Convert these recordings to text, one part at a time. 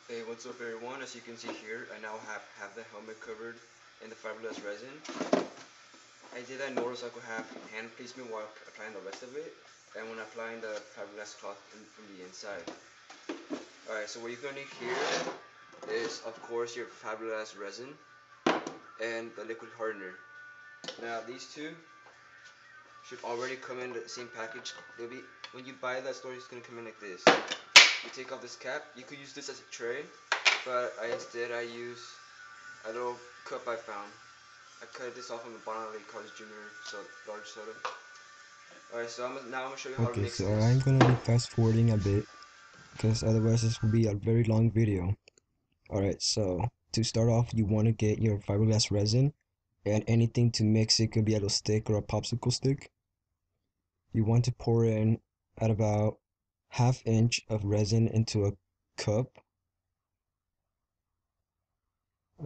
Hey, what's up everyone? As you can see here, I now have the helmet covered in the fiberglass resin. I did that in order so I could have hand placement while applying the rest of it, and when applying the fiberglass cloth from the inside. Alright, so what you're gonna need here is, of course, your fiberglass resin and the liquid hardener. Now, these two should already come in the same package. They'll be, when you buy that store, it's gonna come in like this. You take off this cap. You could use this as a tray, but instead I use a little cup I found. I cut this off from the Bondo Body College Junior large soda. Alright, so now I'm gonna show you how to Okay, mix so this. I'm gonna be fast forwarding a bit because otherwise this will be a very long video. Alright, so to start off, you want to get your fiberglass resin and anything to mix it. Could be a little stick or a popsicle stick. You want to pour in at about ½ inch of resin into a cup.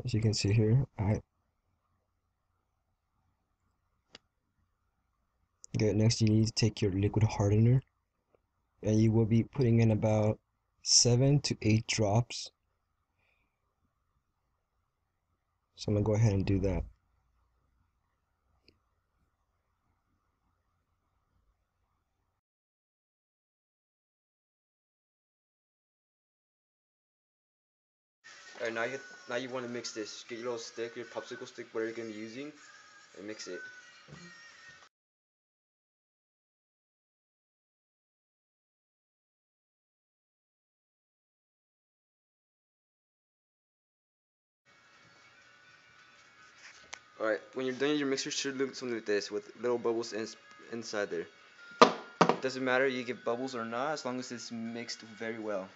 As you can see here, okay, next you need to take your liquid hardener and you will be putting in about 7 to 8 drops. So I'm gonna go ahead and do that. Alright, now you want to mix this. Get your little stick, your popsicle stick, whatever you're gonna be using, and mix it. Alright, when you're done, your mixture should look something like this with little bubbles inside there. Doesn't matter you get bubbles or not, as long as it's mixed very well.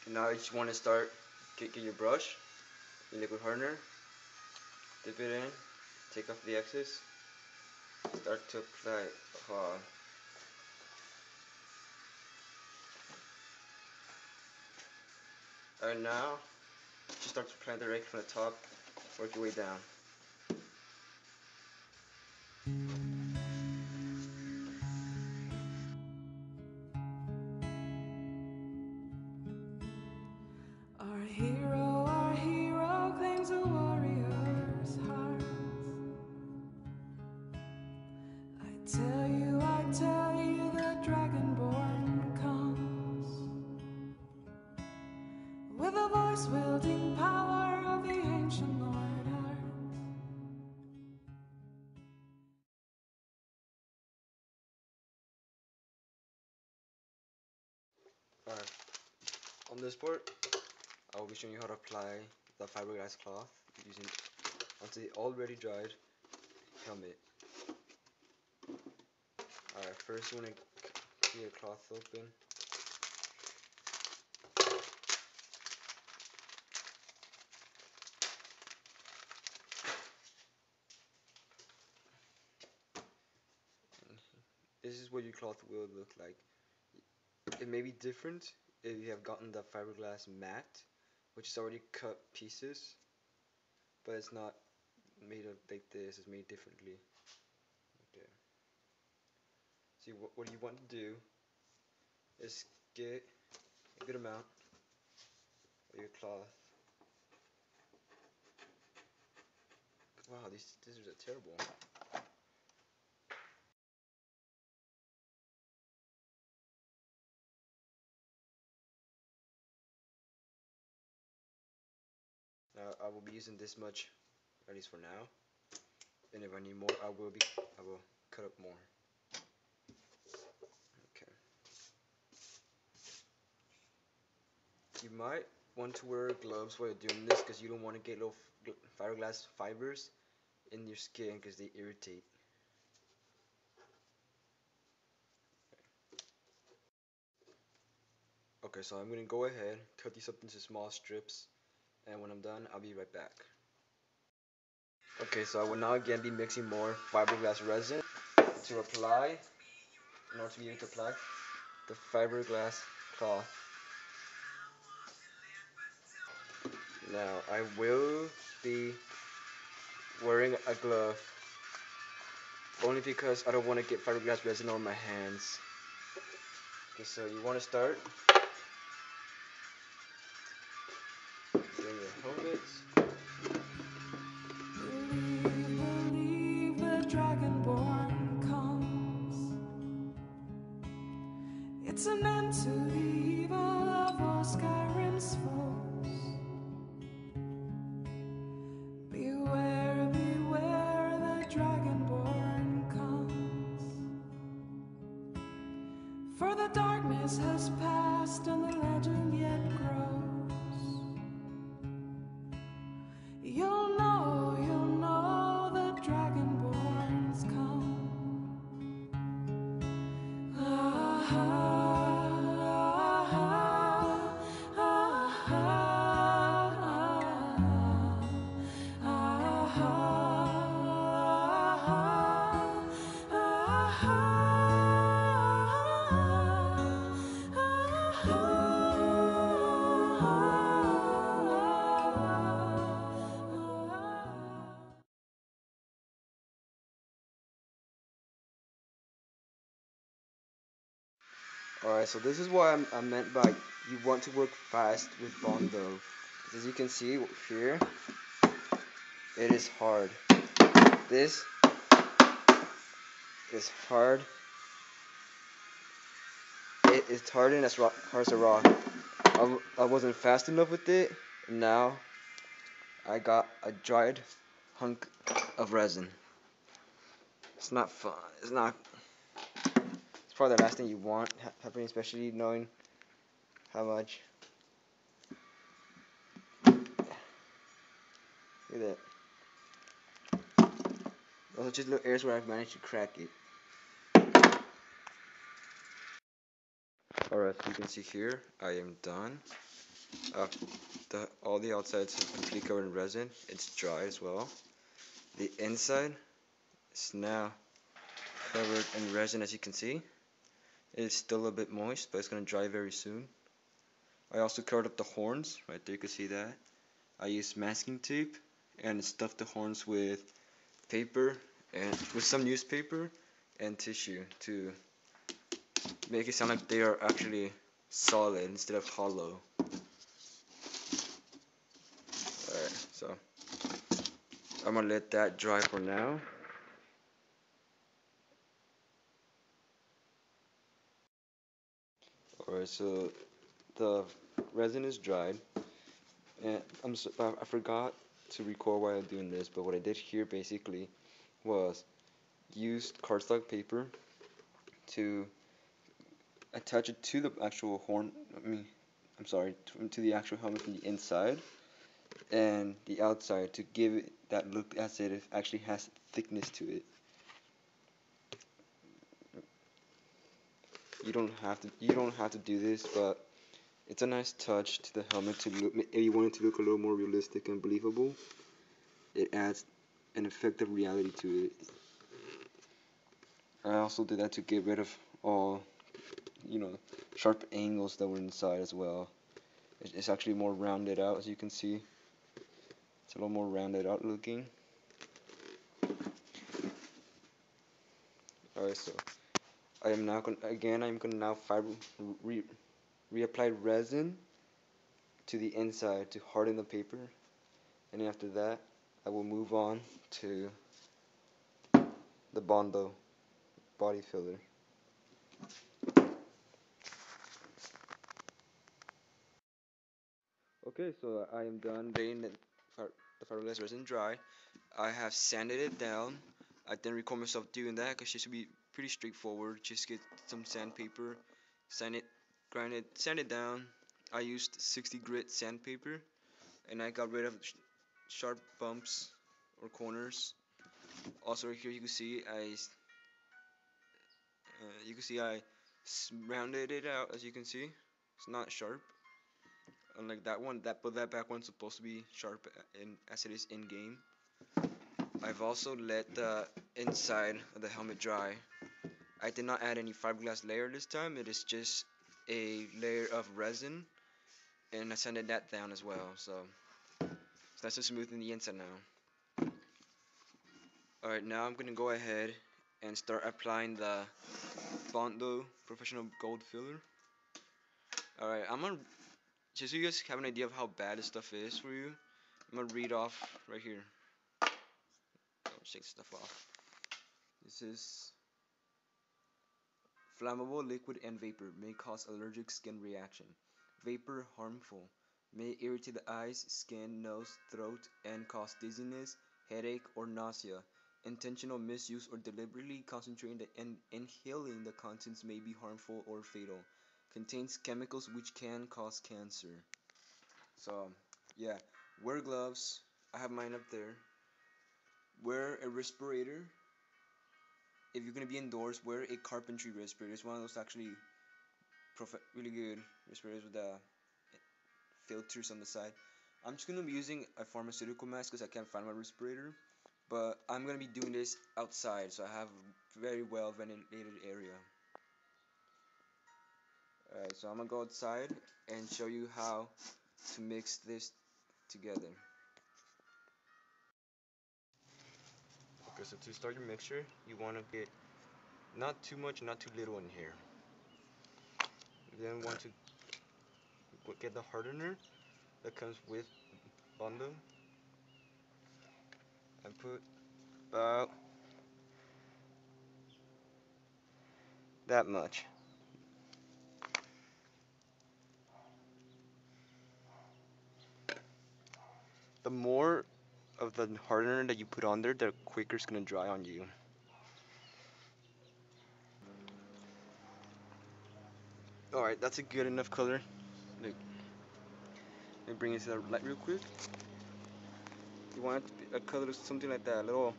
And now you just want to start, get your brush, your liquid hardener, dip it in, take off the excess, start to apply. Alright, now just start to apply directly from the top, work your way down. Our hero claims a warrior's heart. I tell you, the dragonborn comes with a voice wielding power of the ancient Lord Earth. Alright, on this part, I will be showing you how to apply the fiberglass cloth using onto the already dried helmet. Alright, first you want to get your cloth open. This is what your cloth will look like. It may be different if you have gotten the fiberglass mat, which is already cut pieces, but it's not made of like this, it's made differently. Okay. See, what you want to do is get a good amount of your cloth. Wow, these scissors are terrible. Now I will be using this much, at least for now. And if I need more, I will cut up more. Okay. You might want to wear gloves while you're doing this because you don't want to get little fiberglass fibers in your skin because they irritate. Okay, so I'm gonna go ahead, cut these up into small strips, and when I'm done, I'll be right back. Okay, so I will now again be mixing more fiberglass resin to apply, in order to be able to apply the fiberglass cloth. Now, I will be wearing a glove, only because I don't want to get fiberglass resin on my hands. Okay, so you want to start It's an end to the evil of all Skyrim's foes. Beware, beware, the Dragonborn comes. For the darkness has passed and the legend yet grows. You'll know the Dragonborns come. Alright, so this is what I meant by you want to work fast with Bondo. As you can see here, it is hard. This is hard. It is hard and as hard as a rock. I wasn't fast enough with it, and now I got a dried hunk of resin. It's not fun. It's not. It's probably the last thing you want happening, especially knowing how much. Look at that. Also, just little areas where I've managed to crack it. Alright, so you can see here, I am done. All the outsides are completely covered in resin. It's dry as well. The inside is now covered in resin, as you can see. It's still a bit moist, but it's going to dry very soon. I also covered up the horns. Right there, you can see that. I used masking tape and stuffed the horns with paper and with some newspaper and tissue to make it sound like they are actually solid instead of hollow. Alright, so I'm gonna let that dry for now. Alright, so the resin is dried, and I forgot to record while I'm doing this, but what I did here basically was used cardstock paper to attach it to the actual horn. To the actual helmet from the inside and the outside to give it that look as if it actually has thickness to it. You don't have to do this, but it's a nice touch to the helmet to look. If you want it to look a little more realistic and believable, it adds an effect of reality to it. I also did that to get rid of all, sharp angles that were inside as well. It's actually more rounded out, as you can see. It's a little more rounded out looking. Alright, so I'm gonna now reapply resin to the inside to harden the paper, and after that I will move on to the Bondo Body filler. Okay, so I am done letting the fiberglass resin dry. I have sanded it down. I didn't record myself doing that because it should be pretty straightforward. Just get some sandpaper, sand it down. I used 60 grit sandpaper, and I got rid of sharp bumps or corners. Also, right here you can see I rounded it out. As you can see, it's not sharp. Unlike that one, that back one's supposed to be sharp as it is in game. I've also let the inside of the helmet dry. I did not add any fiberglass layer this time. It is just a layer of resin, and I sanded that down as well. So it's nice and smooth in the inside now. Alright, now I'm gonna go ahead and start applying the Bondo Professional Gold Filler. Alright, just so you guys have an idea of how bad this stuff is for you, I'm gonna read off right here. I'll take this stuff off. This is Flammable liquid and vapor may cause allergic skin reaction. Vapor harmful. May irritate the eyes, skin, nose, throat, and cause dizziness, headache, or nausea. Intentional misuse or deliberately concentrating and inhaling the contents may be harmful or fatal. Contains chemicals which can cause cancer. So, yeah, wear gloves. I have mine up there. Wear a respirator. If you're gonna be indoors, wear a carpentry respirator. It's one of those actually really good respirators with the filters on the side. I'm just gonna be using a pharmaceutical mask because I can't find my respirator. But I'm gonna be doing this outside, so I have a very well ventilated area. Alright, so I'm gonna go outside and show you how to mix this together. Okay, so to start your mixture, you want to get not too much, not too little in here. You then want to get the hardener that comes with Bondo and put about that much. The more of the hardener that you put on there, the quicker it's gonna dry on you. Alright, that's a good enough color. Look, let me bring it to the light real quick. You want it to be a color something like that, little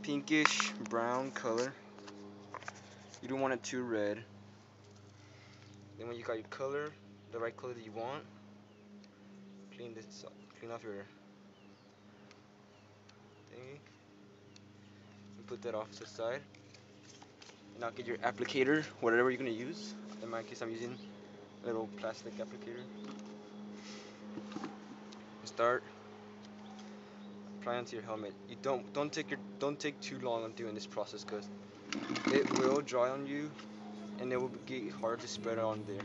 pinkish brown color. You don't want it too red. Then when you got your color, the right color that you want, clean off your thingy and put that off to the side. And now get your applicator, whatever you're gonna use. In my case, I'm using a little plastic applicator. Start applying onto your helmet. You don't take too long on doing this process because it will dry on you and it will get hard to spread it on there.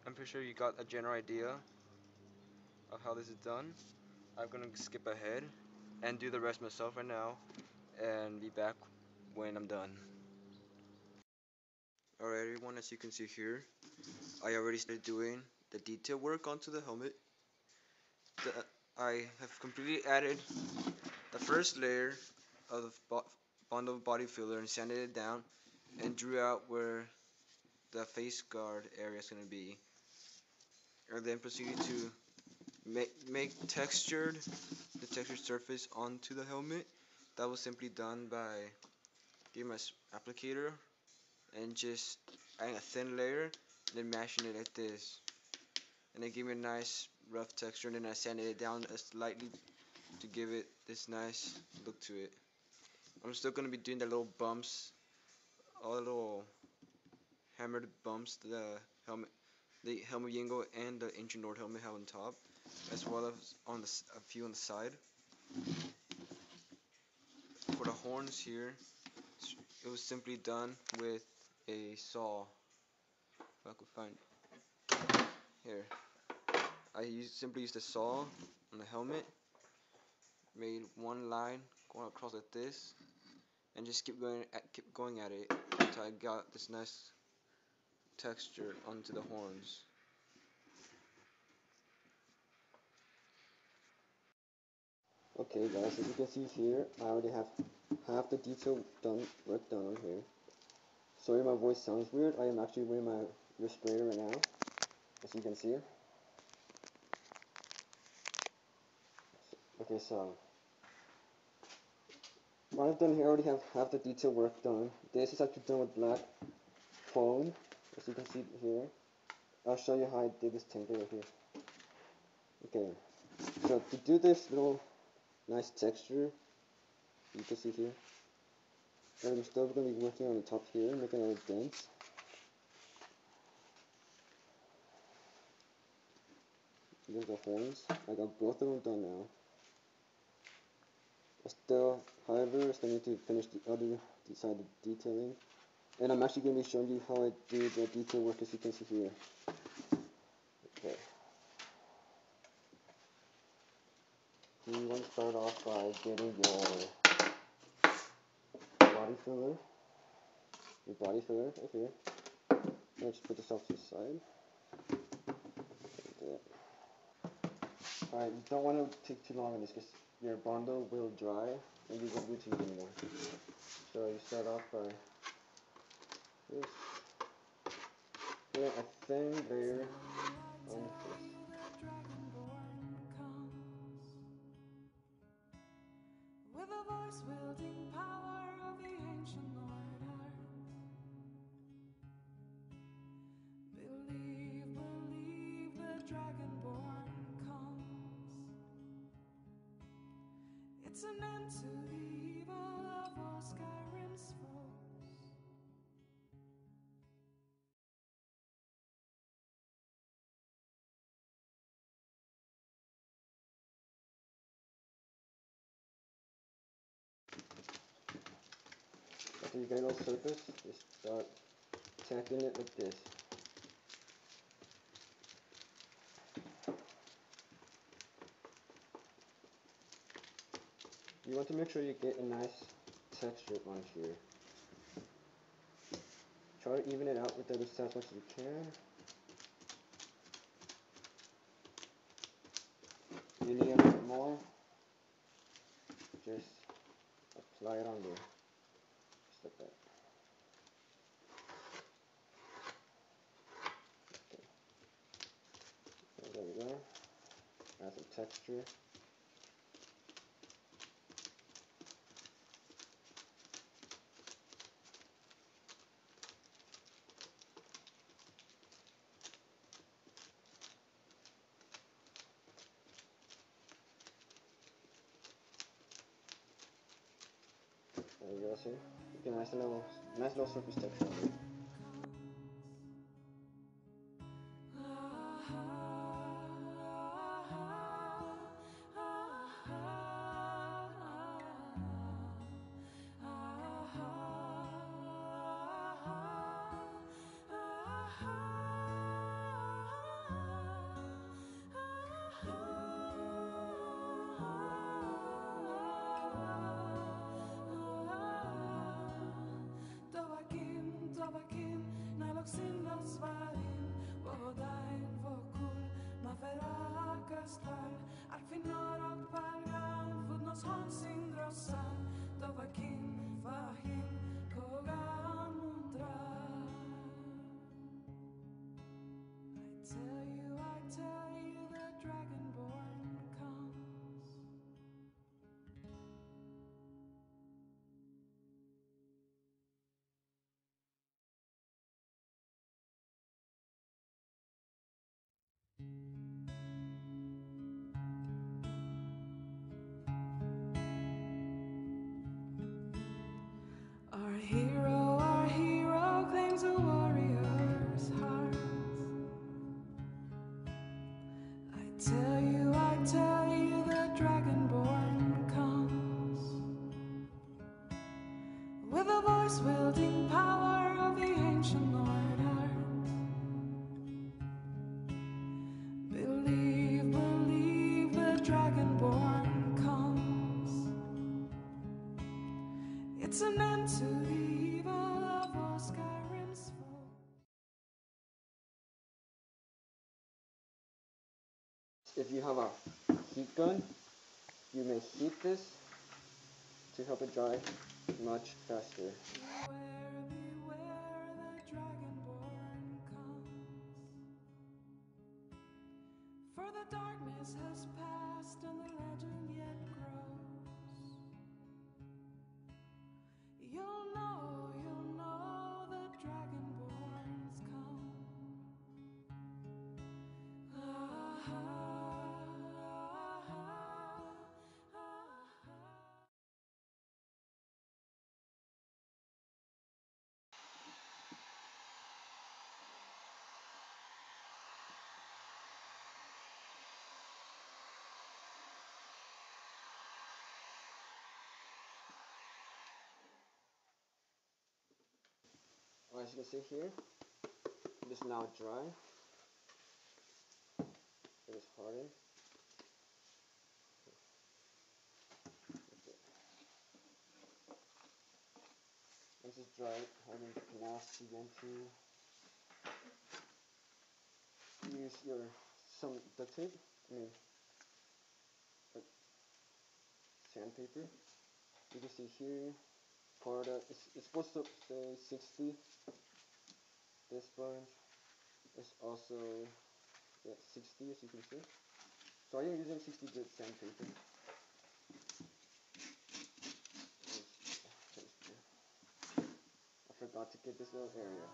I'm pretty sure you got a general idea of how this is done. I'm gonna skip ahead and do the rest myself right now and be back when I'm done. Alright everyone, as you can see here, I already started doing the detail work onto the helmet. I have completely added the first layer of the Bondo Body filler and sanded it down and drew out where the face guard area is going to be. And then proceeded to make the textured surface onto the helmet. That was simply done by getting my applicator and just adding a thin layer and then mashing it like this. And it gave me a nice rough texture, and then I sanded it down slightly to give it this nice look to it. I'm still going to be doing the little bumps, all the little hammered bumps the Helm of Yngol and the Ancient Nord helmet have on top, as well as on a few on the side. For the horns here, it was simply done with a saw. If I could find it. Here. I simply used a saw on the helmet, made one line going across like this, and just keep going at it until I got this nice texture onto the horns. Okay guys, as you can see here, I already have half the detail work done on here. Sorry my voice sounds weird, I am actually wearing my respirator right now, as you can see. Okay, so what I've done here, I already have half the detail work done. This is actually done with black foam, as you can see here. I'll show you how I did this template right here. Okay, so to do this little nice texture, you can see here, and I'm still going to be working on the top here, making a little dents. There's the horns. I got both of them done now. However, I still need to finish the other side of detailing. And I'm actually going to be showing you how I do the detail work, as you can see here. Okay. So you want to start off by getting your body filler. Your body filler right here. Let's put this off to the side. Alright, you don't want to take too long on this because your Bondo will dry and you won't be able to use it anymore. So you start off by this. Put a thin layer on the face. With a voice wielding power of the ancient order. Believe, believe the dragonborn comes. It's an end to the evil of all Skyrim's foes. After you get it all surface, just start tapping it like this. You want to make sure you get a nice texture on here. Try to even it out with the other side as much as you can. You need a bit more. Just apply it on there. Just like that. Okay. So there we go. Add some texture. There you go, see? You get a nice little surface texture on there. I tell you, the dragonborn comes. Our hero claims a warrior's heart. I tell you, the dragonborn comes. With a voice wielding power of the ancient order. Believe, believe the dragonborn comes. It's an end to the evil of all Skyrim's foes. If you have a heat gun, you may heat this to help it dry much faster. Beware, beware, the dragonborn comes. For the darkness has passed and the legend yet grows. You'll know the dragonborns come. As you can see here, it is now dry. It is hardened. Once it's dry, hardened, you can now begin to use some duct tape. Sandpaper. You can see here, for it's supposed to say 60. This sponge is also 60, as you can see. So I am using 60 grit sandpaper. I forgot to get this little area.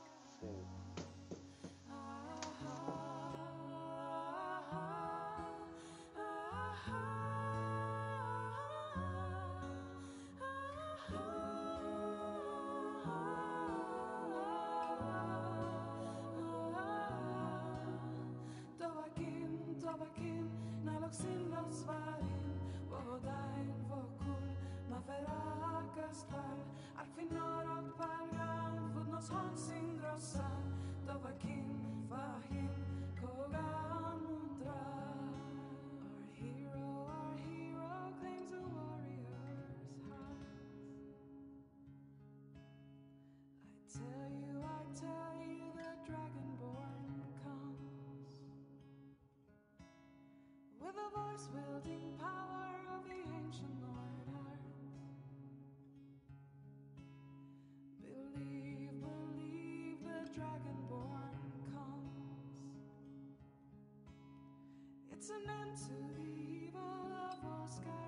I tell you, the dragonborn comes with a voice wielding power of the ancient order. Believe, believe, the dragonborn comes. It's an end to the evil of all sky.